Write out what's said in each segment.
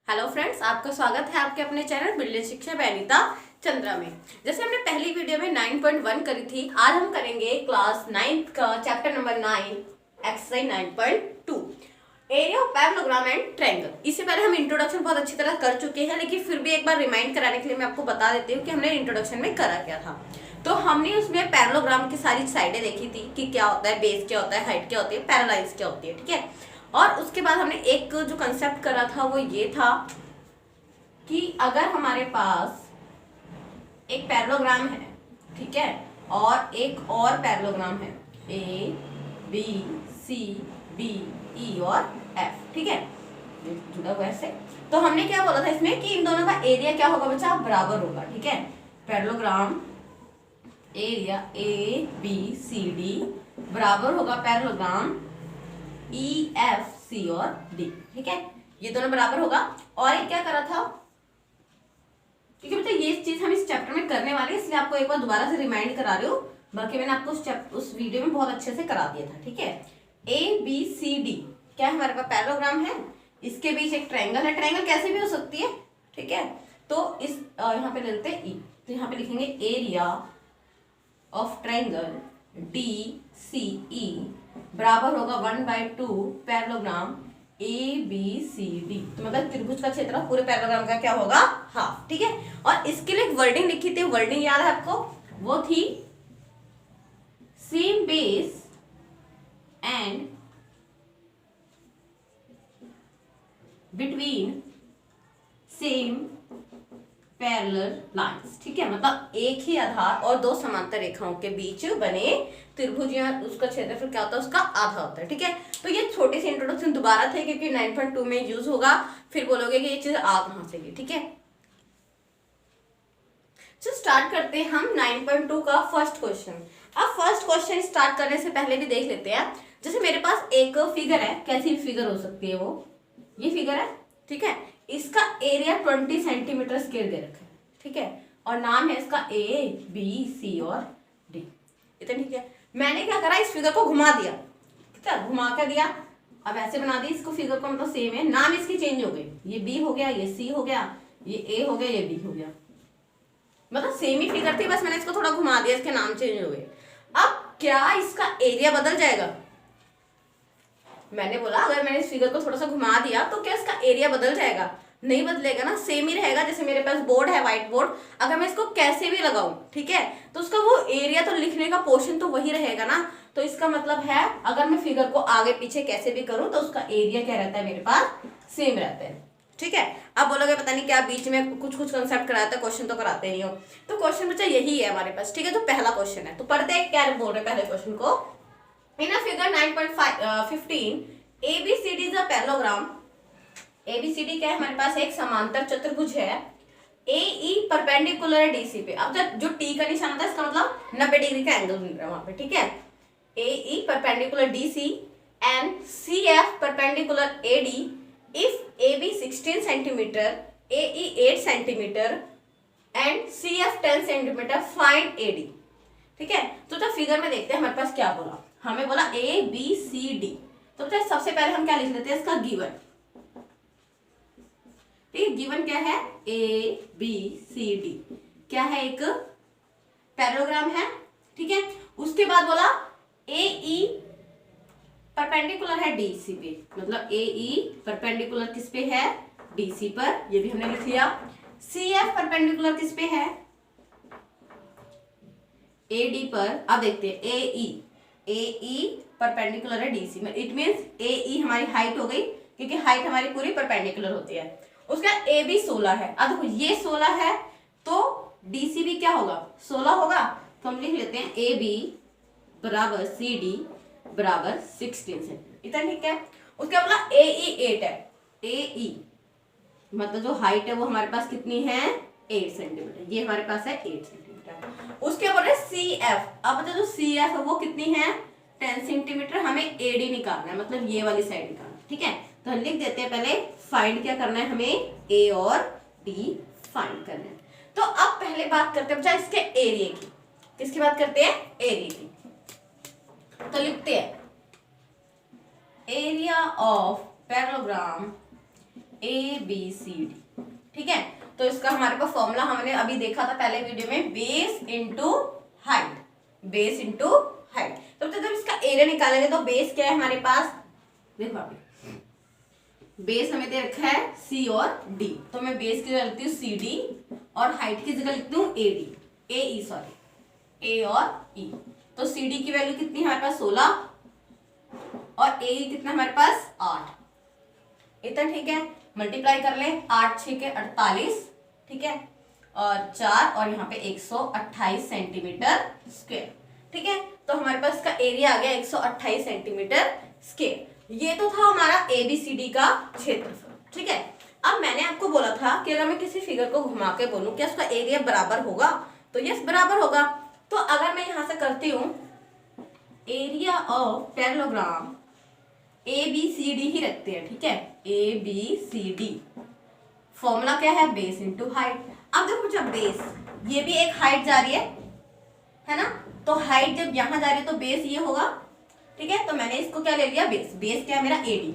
Hello friends, आपका स्वागत है आपके अपने चैनल बिल्डिंग शिक्षा बेनिता चंद्रा में। जैसे हमने पहली वीडियो में 9.1 करी थी, आज हम करेंगे क्लास 9 का chapter number 9 exercise 9.2 area of parallelogram and triangle. इससे पहले हम इंट्रोडक्शन बहुत अच्छी तरह कर चुके हैं, लेकिन फिर भी एक बार रिमाइंड कराने के लिए मैं आपको बता देती हूँ कि हमने इंट्रोडक्शन में करा क्या था। तो हमने उसमें पैरेललोग्राम की सारी साइडें देखी थी कि क्या होता है, बेस क्या होता है, हाइट क्या होती है, पैरेललाइज क्या होती है, ठीक है। और उसके बाद हमने एक जो कंसेप्ट करा था वो ये था कि अगर हमारे पास एक पैरेललोग्राम है, ठीक है, और एक और पैरेललोग्राम है A B C D E और एफ, ठीक है, जुड़ा हुआ ऐसे। तो हमने क्या बोला था इसमें कि इन दोनों का एरिया क्या होगा बच्चा, बराबर होगा, ठीक है। Parallelogram area A B C D बराबर होगा पैरेललोग्राम ई एफ सी और डी, ठीक है, ये दोनों बराबर होगा। और एक क्या करा था, क्योंकि बच्चा ये चीज हम इस चैप्टर में करने वाले हैं, इसलिए आपको एक बार दोबारा से रिमाइंड करा रही हूँ। बाकी मैंने आपको उस वीडियो में बहुत अच्छे से करा दिया था, ठीक है। ए बी सी डी क्या है, हमारे पास पैरेललोग्राम है, इसके बीच एक ट्रायंगल है। ट्रायंगल कैसे भी हो सकती है, ठीक है। तो इस यहाँ पे ले लेते हैं ई, तो यहाँ पे लिखेंगे area of triangle D C E बराबर होगा 1/2 parallelogram A B C D. तो मतलब त्रिभुज का क्षेत्र पूरे पैरेललोग्राम का क्या होगा, हाफ, ठीक है। और इसके लिए एक वर्डिंग लिखी थी, वर्डिंग याद है आपको, वो थी same base and between same parallel lines, ठीक है। मतलब एक ही आधार और दो समांतर रेखाओं के बीच बने त्रिभुज या उसका क्षेत्रफल क्या होता है, उसका आधा होता है, ठीक है। तो ये छोटी सी इंट्रोडक्शन दोबारा थे क्योंकि 9.2 में यूज होगा, फिर बोलोगे कि ये चीज आ कहां से गई, ठीक है। तो स्टार्ट करते हैं हम 9.2 का फर्स्ट क्वेश्चन। अब फर्स्ट क्वेश्चन स्टार्ट करने से पहले भी देख लेते हैं। जैसे मेरे पास एक फिगर है, कैसी फिगर हो सकती है, वो ये फिगर है, ठीक है। इसका एरिया 20 सेंटीमीटर स्क्वायर दे रखा है, ठीक है, और नाम है इसका ए बी सी और डी, इतना, ठीक है। मैंने क्या करा, इस फिगर को घुमा दिया, कितना घुमा कर दिया, अब ऐसे बना दी इसको, फिगर को मतलब सेम है, नाम इसकी चेंज हो गई, ये बी हो गया, ये सी हो गया, ये ए हो गया, ये डी हो गया, मतलब सेम ही फिगर थी, बस मैंने इसको थोड़ा घुमा दिया, इसके नाम चेंज हो गए। अब क्या इसका एरिया बदल जाएगा, मैंने बोला अगर मैंने इस फिगर को थोड़ा सा घुमा दिया तो क्या इसका एरिया बदल जाएगा, नहीं बदलेगा ना, सेम ही रहेगा। जैसे मेरे पास बोर्ड है, व्हाइट बोर्ड, अगर मैं इसको कैसे भी लगाऊं, ठीक है, तो उसका वो एरिया तो लिखने का पोर्शन तो वही रहेगा ना। तो इसका मतलब है अगर मैं फिगर को आगे पीछे कैसे भी करूं तो उसका एरिया क्या रहता है, मेरे पास सेम रहता है, ठीक है। अब बोलोगे पता नहीं क्या बीच में कुछ कंसेप्ट कराता है, क्वेश्चन तो कराते नहीं हो। तो क्वेश्चन बच्चा यही है हमारे पास, ठीक है। तो पहला क्वेश्चन है, तो पढ़ते हैं क्या बोल रहे पहले क्वेश्चन को। In a figure 9.15 ABCD is a parallelogram. ABCD क्या है, हमारे पास एक समांतर चतुर्भुज है। AE परपेंडिकुलर है DC पे। अब जो T का निशान होता है इसका मतलब 90 डिग्री का एंगल बन रहा है वहां पे, ठीक है। AE perpendicular DC and CF perpendicular AD if AB 16 centimetre, AE 8 centimetre and CF 10 centimetre, find AD, ठीक है। तो फिगर में देखते हैं हमारे पास क्या बोला, हमें बोला ABCD। तो सबसे पहले हम क्या लिख लेते हैं, इसका गिवन, ठीक है। गिवन क्या है, ABCD क्या है, एक पैरेललोग्राम है, ठीक है। उसके बाद बोला AE परपेंडिकुलर है DC पे, मतलब AE परपेंडिकुलर किस पे है, DC पर, ये भी हमने लिख लिया। CF परपेंडिकुलर किस पे है, AD पर। अब देखते हैं AE परपेंडिकुलर है DC में, इट मींस AE हमारी हाइट हो गई, क्योंकि हाइट हमारी पूरी परपेंडिकुलर होती है। उसका AB 16 है। अब देखो ये 16 है तो DC भी क्या होगा, 16 होगा। तो हम लिख लेते हैं AB बराबर CD बराबर 16 सेंटीमीटर, इतना, ठीक है। उसके बोला AE 8 है। AE मतलब जो हाइट है वो हमारे पास कितनी है, 8 सेंटीमीटर, ये हमारे पास है 8 सेंटीमीटर। उसके बोले CF, अब जो CF है वो कितनी है, 10 सेंटीमीटर। हमें AD निकालना है, मतलब ये वाली साइड निकालना, ठीक है। तो हम लिख देते हैं पहले, फाइंड क्या करना है हमें, A और D फाइंड करना है। तो अब पहले बात करते हैं बच्चा इसके एरिया की, किसकी बात करते हैं, एरिया की। तो लिखते हैं area of parallelogram A B C D. ठीक है, तो इसका हमारे पास फॉर्मूला हमने अभी देखा था पहले वीडियो में, base into height, base into height. तो जब इसका एरिया निकालेंगे तो बेस क्या है हमारे पास, देखो अभी बेस हमें दे रखा है सी और डी, तो मैं बेस की जगह लिखती हूँ सी डी और हाइट की जगह लिखती हूँ A D, A E sorry, ए और ई। तो सी डी की वैल्यू कितनी है हमारे पास 16 और ए ई कितना हमारे पास 8। इतना ठीक है, मल्टीप्लाई कर ले, 8 6 के 48, ठीक है, और 4 और यहाँ पे 128 सेंटीमीटर स्क्वायर। ठीक है, तो हमारे पास इसका एरिया आ गया 128 सेंटीमीटर स्क्वायर। ये तो था हमारा एबीसीडी का क्षेत्रफल। ठीक है, अब मैंने आपको बोला था कि अगर मैं किसी फिगर को घुमा के बोलूं क्या उसका एरिया बराबर होगा, तो यस बराबर होगा। तो अगर मैं यहां से करती हूं area of parallelogram, A B C D ही रखते हैं। ठीक है, A B C D, formula क्या है, बेस इंटू हाइट। अब देखो जब बेस, ये भी एक हाइट जा रही है ना, तो हाइट जब यहां जा रही है तो बेस ये होगा। ठीक है, तो मैंने इसको क्या ले लिया, बेस। बेस क्या है मेरा ए डी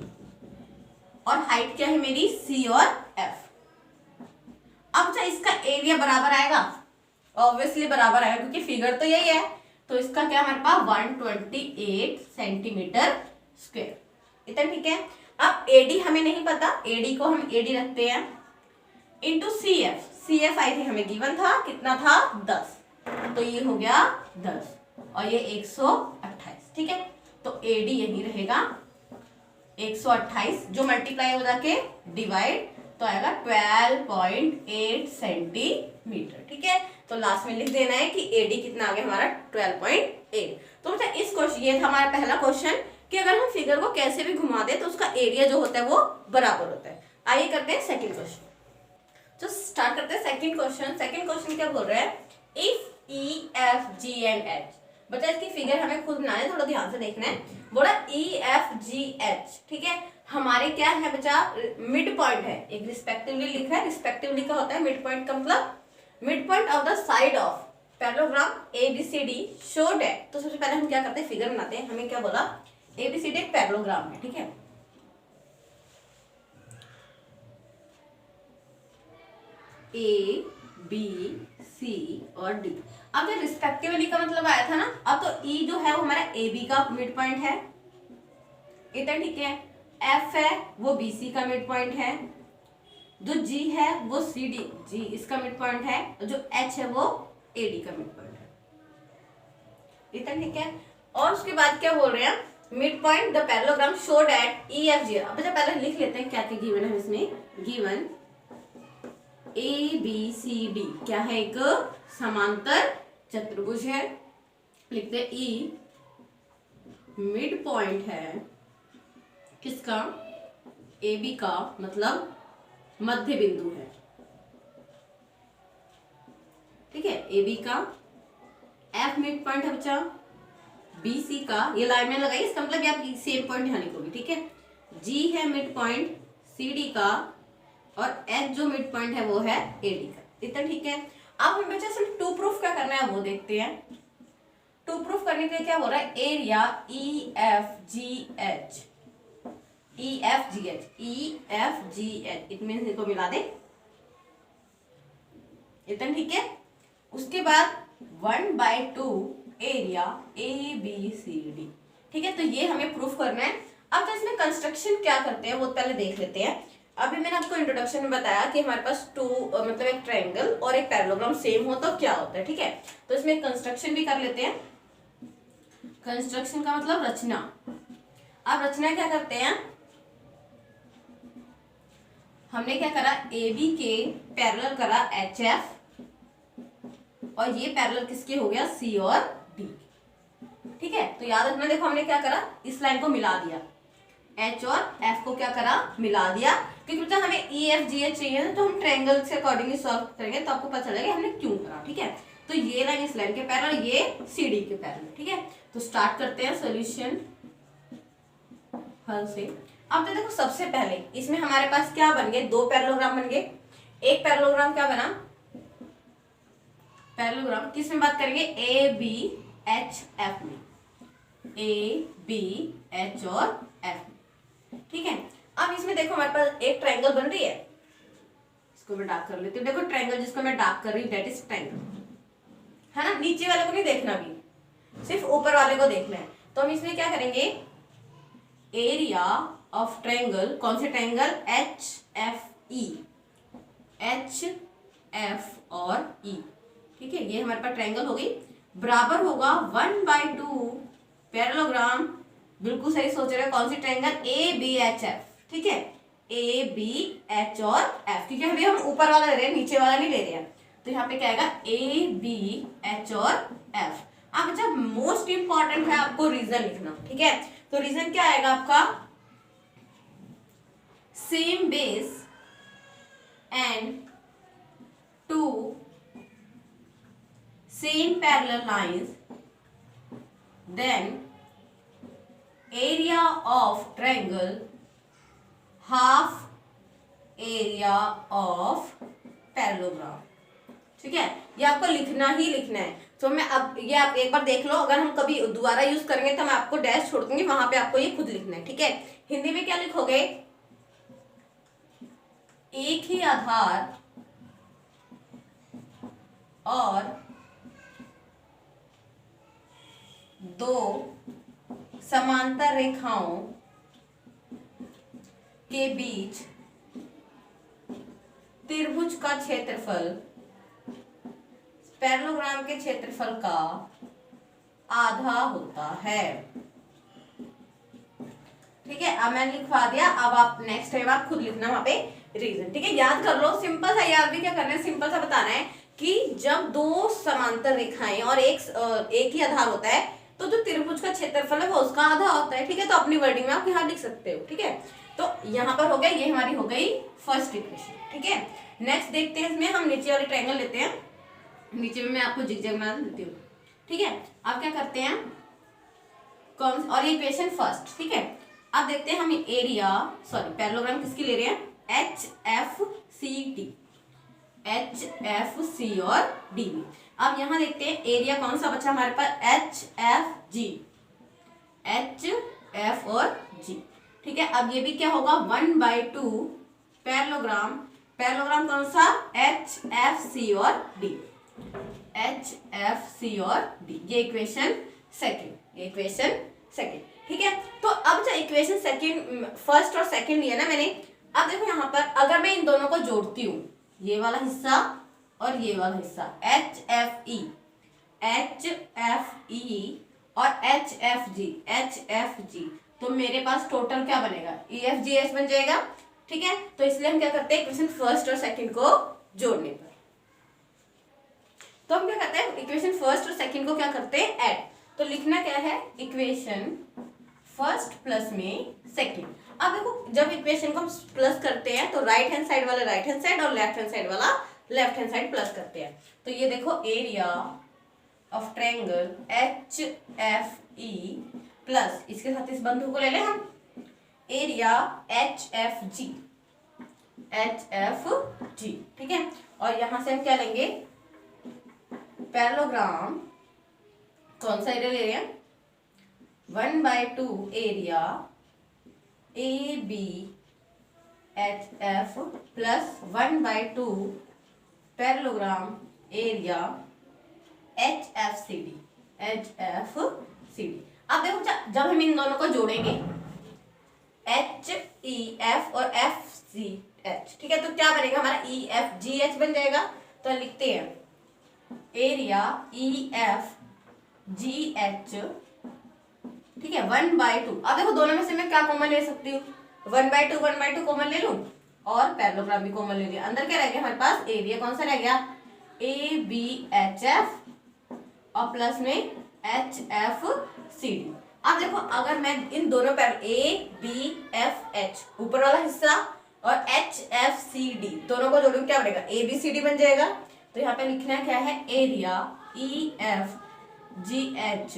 और हाइट क्या है मेरी सी और एफ। अब क्या इसका एरिया बराबर आएगा, ऑब्वियसली बराबर आएगा क्योंकि फिगर तो यही है। तो इसका क्या हमारे पास 128 सेंटीमीटर स्क्वायर। इतना ठीक है। अब एडी हमें नहीं पता, एडी को हम एडी रखते हैं into C F. C F आई थी हमें गिवन था, कितना था 10, तो ये हो गया 10 और ये 128। ठीक है, तो एडी यही रहेगा 128, जो मल्टीप्लाई हो जाके डिवाइड तो आएगा 12.8 सेंटीमीटर। ठीक है, तो लास्ट में लिख देना है कि एडी कितना आ गया हमारा 12.8। तो बेटा इस क्वेश्चन, ये था हमारा पहला क्वेश्चन कि अगर हम फिगर को कैसे भी घुमा दे तो उसका एरिया जो होता है वो बराबर होता है। आइए करते हैं सेकंड क्वेश्चन। तो स्टार्ट करते हैं सेकंड क्वेश्चन। सेकंड क्वेश्चन क्या बोल रहा है, if E F ji and H. बच्चा इसकी फिगर हमें खुद बनाना है, थोड़ा ध्यान से देखना है। बोला ई एफ जी एच, ठीक है, हमारे क्या है बच्चा, मिड पॉइंट है। एक रिस्पेक्टिवली लिखा है, रिस्पेक्टिवली का होता है मिड पॉइंट का मतलब mid point of the side of parallelogram ABCD show that. तो सबसे पहले हम क्या करते हैं, फिगर बनाते हैं। हमें क्या बोला, एबीसीडी एक पैरेललोग्राम है। ठीक है, ए बी सी और डी। अब जो रिस्पेक्टिवली का मतलब आया था ना, अब तो ई जो है वो हमारा ए बी का मिड पॉइंट है, इतना ठीक है। एफ है वो बी सी का मिड पॉइंट है, जो जी है वो सी डी, जी इसका मिड पॉइंट है, जो एच है वो ए डी का मिड पॉइंट है, इतना ठीक है। और उसके बाद क्या बोल रहे हैं, mid point the parallelogram show that E F जी। अब पहले लिख लेते हैं क्या क्या गिवन है इसमें। Given A B C D क्या है, एक समांतर चतुर्भुज है। लिखते हैं ई मिड पॉइंट है किसका, ए बी का, मतलब मध्य बिंदु है। ठीक है, ए बी का। एफ मिड पॉइंट है बच्चा बी सी का, ये लाइन में लगाई, इसका मतलब आप सेम पॉइंट यहाँ लिखोगे। ठीक है, जी है मिड पॉइंट सी डी का और एच जो मिड पॉइंट है वो है ए डी का। इतना ठीक है। अब हम बच्चा सिर्फ टू प्रूफ क्या करना है वो देखते हैं। टू प्रूफ करने के लिए क्या हो रहा है, area E F G H, E F G H, E F G H, it means इनको मिला दे, इतना ठीक है। उसके बाद 1/2 area A B C D. ठीक है, तो ये हमें प्रूफ करना है। अब तो इसमें कंस्ट्रक्शन क्या करते हैं वो पहले देख लेते हैं। अभी मैंने आपको इंट्रोडक्शन में बताया कि हमारे पास मतलब एक ट्रायंगल और एक पैरेललोग्राम सेम हो तो क्या होता है। ठीक है, तो इसमें कंस्ट्रक्शन भी कर लेते हैं। कंस्ट्रक्शन का मतलब रचना। अब रचना क्या करते हैं, हमने क्या करा, ए बी के पैरेलल करा एच एफ और ये पैरेलल किसके हो गया, सी और डी। ठीक है, तो याद रखना, देखो हमने क्या करा, इस लाइन को मिला दिया, एच और एफ को क्या करा, मिला दिया। क्योंकि बच्चा हमें ई एफ जी एच चाहिए तो हम ट्रायंगल से अकॉर्डिंगली सॉल्व करेंगे तो आपको पता चलेगा हमने क्यों करा। ठीक है, तो ये लाइन इस लाइन के पैरेलल, ये सी डी के पैरेलल। ठीक है, तो स्टार्ट करते हैं सॉल्यूशन हल से। अब तो देखो सबसे पहले इसमें हमारे पास क्या बन गए, दो पैरेललोग्राम बन गए। एक पैरेललोग्राम क्या बना, पैरेललोग्राम किस में बात करेंगे, ए बी एच एफ में, ए बी एच और एफ में। ठीक है, अब इसमें देखो हमारे पास एक ट्रायंगल बन रही है, इसको मैं डार्क कर लेती हूँ। देखो ट्रायंगल जिसको मैं डार्क कर रही हूँ दैट इज ट्रायंगल, है ना। नीचे वाले को नहीं देखना, भी सिर्फ ऊपर वाले को देखना है। तो हम इसमें क्या करेंगे, एरिया ऑफ ट्रायंगल, कौन से triangle, H F E, H F और ई, ठीक है। ये हमारे पास ट्रायंगल हो गई, बराबर होगा 1/2 पैरेललोग्राम, बिल्कुल सही सोच रहे हैं, कौन सी triangle, A B H F, ठीक है। ए बी एच और एफ, क्योंकि अभी हम ऊपर वाला ले रहे हैं, नीचे वाला नहीं ले रहे हैं। तो यहाँ पे क्या आएगा, ए बी एच और एफ। अब अच्छा मोस्ट इंपॉर्टेंट है आपको रीजन लिखना, ठीक है। तो रीजन क्या आएगा आपका, same base and two same parallel lines, then area of triangle half area of parallelogram, ठीक है। ये आपको लिखना ही लिखना है। तो मैं अब ये आप एक बार देख लो, अगर हम कभी दोबारा यूज करेंगे तो मैं आपको डैश छोड़ दूंगी, वहां पे आपको ये खुद लिखना है, ठीक है। हिंदी में क्या लिखोगे, एक ही आधार और दो समांतर रेखाओं के बीच त्रिभुज का क्षेत्रफल पैरेललोग्राम के क्षेत्रफल का आधा होता है, ठीक है। अब मैंने लिखवा दिया, अब आप नेक्स्ट टाइम आप खुद लिखना वहां पे रीजन, ठीक है। याद कर लो, सिंपल सा याद भी क्या करना है, सिंपल सा बताना है कि जब दो समांतर रेखाएं और एक ही आधार होता है तो जो त्रिभुज का क्षेत्रफल है वो उसका आधा होता है, ठीक है। तो अपनी वर्डिंग में आप यहाँ लिख सकते हो, ठीक है। तो यहाँ पर हो गया, ये हमारी हो गई फर्स्ट इक्वेशन, ठीक है। नेक्स्ट देखते हैं, इसमें हम नीचे वाले ट्रायंगल लेते हैं, नीचे में मैं आपको जिगजैग बना देती हूँ, ठीक है। अब क्या करते हैं, कौन, और ये इक्वेशन फर्स्ट, ठीक है। अब देखते हैं हम एरिया, सॉरी पैरेललोग्राम किसकी ले रहे हैं, H F C D, H F C और डी बी। अब यहां देखते हैं एरिया कौन सा बचा हमारे पास, H F G, H F और जी, ठीक है। अब ये भी क्या होगा, 1/2 पैरेललोग्राम, पैरेललोग्राम कौन सा, एच एफ सी और डी, एच एफ सी और डी। ये इक्वेशन सेकेंड, ये इक्वेशन सेकेंड, ठीक है। तो अब जो इक्वेशन सेकेंड, फर्स्ट और सेकेंड लिया ना मैंने, अब देखो यहाँ पर अगर मैं इन दोनों को जोड़ती हूँ, ये वाला हिस्सा और ये वाला हिस्सा, H F E, H F E और H F G, H F G, तो मेरे पास टोटल क्या बनेगा, ई एफ जी एच बन जाएगा, ठीक है। तो इसलिए हम क्या करते हैं, इक्वेशन फर्स्ट और सेकंड को जोड़ने पर, तो हम क्या करते हैं, इक्वेशन फर्स्ट और सेकंड को क्या करते हैं, ऐड। तो लिखना क्या है, इक्वेशन फर्स्ट प्लस में सेकंड। अब देखो जब इक्वेशन को हम प्लस करते हैं तो राइट हैंड साइड वाला राइट हैंड साइड और लेफ्ट हैंड साइड वाला लेफ्ट हैंड साइड प्लस करते हैं। तो ये देखो area of triangle H F E plus, इसके साथ इस बंधु को ले लें हम, area H F G, H F जी, ठीक है। और यहां से हम क्या लेंगे, पैरेललोग्राम, कौन सा एरिया ले रहे हैं, 1/2 area A B H F plus 1/2 parallelogram area H F C D, H F C D. अब देखो जब हम इन दोनों को जोड़ेंगे, एच ई एफ और एफ सी एच, ठीक है, तो क्या बनेगा हमारा, ई एफ जी एच बन जाएगा। तो लिखते हैं area E F G H, ठीक है, 1/2। अब देखो दोनों में से मैं क्या कॉमन ले सकती हूँ, 1/2 कॉमन ले लूं और पैरेललोग्राम भी कॉमन ले लिया। अंदर क्या रह गया हमारे पास, एरिया कौन सा रह गया, ए बी एच एफ और प्लस में एच एफ सी डी। अब देखो अगर मैं इन दोनों पैर ए बी एफ एच ऊपर वाला हिस्सा और एच एफ सी डी दोनों को जोड़ूं, क्या बनेगा, ए बी सी डी बन जाएगा। तो यहाँ पे लिखना क्या है, area E F G H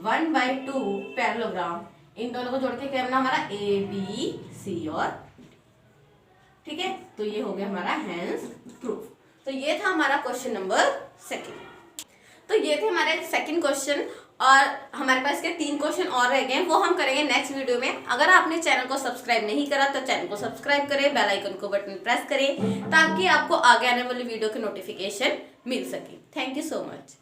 1/2 parallelogram, इन दोनों को जोड़ के क्या बना हमारा, ए बी सी और, ठीक है। तो ये हो गया हमारा हैंस प्रूफ। तो ये था हमारा क्वेश्चन नंबर सेकंड। तो ये थे हमारे सेकंड क्वेश्चन और हमारे पास के 3 क्वेश्चन और रह गए हैं, वो हम करेंगे नेक्स्ट वीडियो में। अगर आपने चैनल को सब्सक्राइब नहीं करा तो चैनल को सब्सक्राइब करें, बेल आइकन को बटन प्रेस करें ताकि आपको आगे आने वाली वीडियो की नोटिफिकेशन मिल सके। Thank you so much.